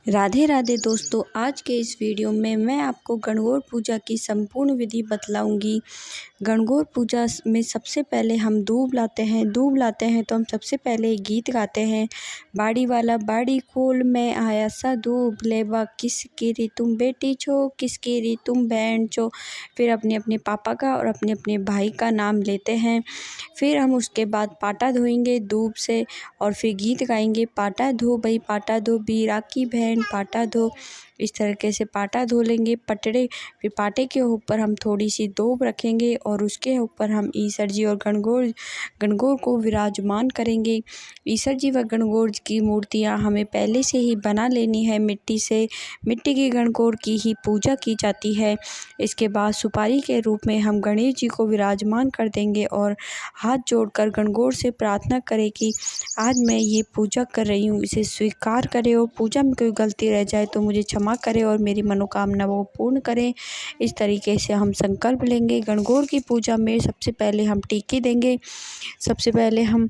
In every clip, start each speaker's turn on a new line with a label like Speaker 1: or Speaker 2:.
Speaker 1: राधे राधे दोस्तों, आज के इस वीडियो में मैं आपको गणगौर पूजा की संपूर्ण विधि बतलाऊंगी। गणगौर पूजा में सबसे पहले हम दूब लाते हैं तो हम सबसे पहले एक गीत गाते हैं। बाड़ी वाला बाड़ी खोल में आया सा दूब लेवा, किसकी री तुम बेटी छो, किसकी री तुम बहन छो। फिर अपने अपने पापा का और अपने अपने भाई का नाम लेते हैं। फिर हम उसके बाद पाटा धोएंगे दूब से और फिर गीत गाएंगे, पाटा धो भाई पाटा धो, बीरा की बहन पाटा धो। इस तरीके से पाटा धो लेंगे पटड़े। फिर पाटे के ऊपर हम थोड़ी सी दूब रखेंगे और उसके ऊपर हम ईसर जी और गणगौर को विराजमान करेंगे। ईसर जी व गणगौर की मूर्तियाँ हमें पहले से ही बना लेनी है मिट्टी से। मिट्टी की गणगौर की ही पूजा की जाती है। इसके बाद सुपारी के रूप में हम गणेश जी को विराजमान कर देंगे और हाथ जोड़कर गणगौर से प्रार्थना करें कि आज मैं ये पूजा कर रही हूँ, इसे स्वीकार करें और पूजा में कोई गलती रह जाए तो मुझे क्षमा करें और मेरी मनोकामना वो पूर्ण करें। इस तरीके से हम संकल्प लेंगे। गणगौर की पूजा में सबसे पहले हम टीके देंगे। सबसे पहले हम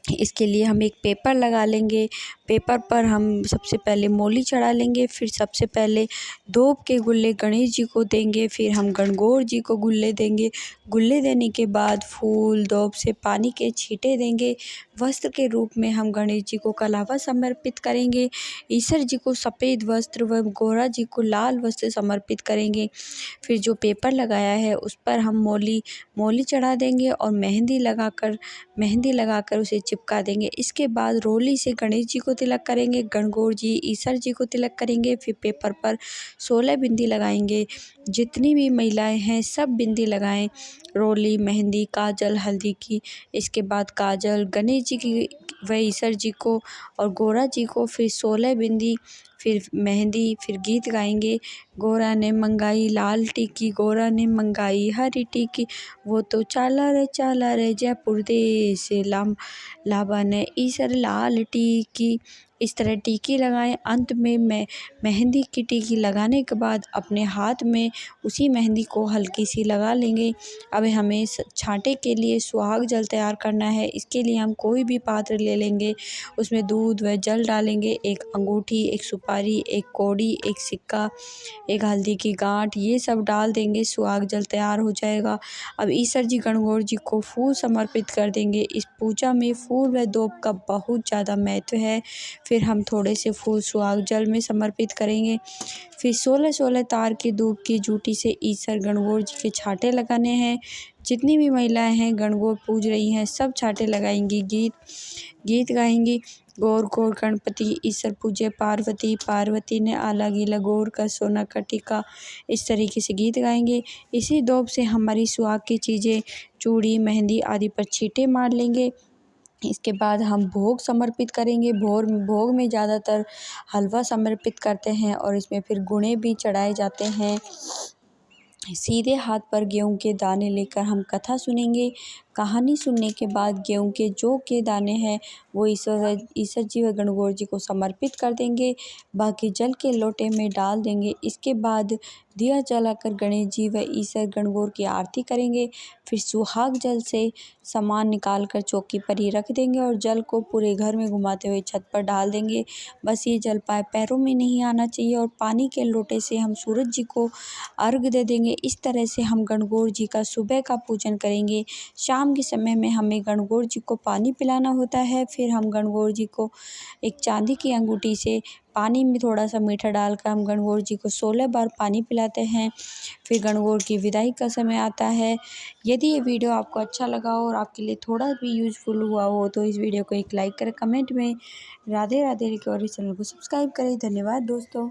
Speaker 1: इसके लिए हम एक पेपर लगा लेंगे। पेपर पर हम सबसे पहले मोली चढ़ा लेंगे। फिर सबसे पहले दूब के गुल्ले गणेश जी को देंगे। फिर हम गणगौर जी को गुल्ले देंगे। गुल्ले देने के बाद फूल दूब से पानी के छींटे देंगे। वस्त्र के रूप में हम गणेश जी को कलावा समर्पित करेंगे। ईसर जी को सफ़ेद वस्त्र व गौरा जी को लाल वस्त्र समर्पित करेंगे। फिर जो पेपर लगाया है उस पर हम मोली चढ़ा देंगे और मेहंदी लगाकर उसे चिपका देंगे। इसके बाद रोली से गणेश जी को तिलक करेंगे, गणगौर जी ईसर जी को तिलक करेंगे। फिर पेपर पर 16 बिंदी लगाएंगे। जितनी भी महिलाएं हैं सब बिंदी लगाएं, रोली, मेहंदी, काजल, हल्दी की। इसके बाद काजल गणेश जी की व ईसर जी को और गौरा जी को, फिर 16 बिंदी, फिर मेहंदी। फिर गीत गाएंगे, गौरा ने मंगाई लाल टिकी, गौरा ने मंगाई हरी टिकी, वो तो चाला रे जयपुर देश लाबा ने ईसर लाल टिकी। इस तरह टिकी लगाएं। अंत में मेहंदी की टिकी लगाने के बाद अपने हाथ में उसी मेहंदी को हल्की सी लगा लेंगे। अब हमें छांटे के लिए सुहाग जल तैयार करना है। इसके लिए हम कोई भी पात्र ले लेंगे, उसमें दूध व जल डालेंगे, एक अंगूठी, एक सुपारी, एक कौड़ी, एक सिक्का, एक हल्दी की गांठ, ये सब डाल देंगे। सुहाग जल तैयार हो जाएगा। अब ईसर जी गणगौर जी को फूल समर्पित कर देंगे। इस पूजा में फूल व दूब का बहुत ज़्यादा महत्व है। फिर हम थोड़े से फूल सुहाग जल में समर्पित करेंगे। फिर 16 तार की दूब की जूटी से ईसर गणगौर जी के छांटे लगाने हैं। जितनी भी महिलाएं हैं गणगौर पूज रही हैं सब छांटे लगाएंगी, गीत गाएंगी। गौर गौर गणपति ईसर पूजे पार्वती, पार्वती ने आला गीला गौर का सोना का टीका। इस तरीके से गीत गाएंगे। इसी दूब से हमारी सुहाग की चीज़ें चूड़ी, मेहंदी आदि पर छींटे मार लेंगे। इसके बाद हम भोग समर्पित करेंगे। भोग में ज़्यादातर हलवा समर्पित करते हैं और इसमें फिर गुणे भी चढ़ाए जाते हैं। सीधे हाथ पर गेहूं के दाने लेकर हम कथा सुनेंगे। कहानी सुनने के बाद गेहूं के जो के दाने हैं वो ईसर जी व गणगौर जी को समर्पित कर देंगे। बाकी जल के लोटे में डाल देंगे। इसके बाद दिया जलाकर गणेश जी व ईसर गणगौर की आरती करेंगे। फिर सुहाग जल से सामान निकाल कर चौकी पर ही रख देंगे और जल को पूरे घर में घुमाते हुए छत पर डाल देंगे। बस ये जल पैरों में नहीं आना चाहिए और पानी के लोटे से हम सूरज जी को अर्घ दे देंगे। इस तरह से हम गणगौर जी का सुबह का पूजन करेंगे। शाम के समय में हमें गणगौर जी को पानी पिलाना होता है। फिर हम गणगौर जी को एक चांदी की अंगूठी से पानी में थोड़ा सा मीठा डालकर हम गणगौर जी को 16 बार पानी पिलाते हैं। फिर गणगौर की विदाई का समय आता है। यदि ये वीडियो आपको अच्छा लगा हो और आपके लिए थोड़ा भी यूज़फुल हुआ हो तो इस वीडियो को एक लाइक करें, कमेंट में राधे राधे लिखें और इस चैनल को सब्सक्राइब करें। धन्यवाद दोस्तों।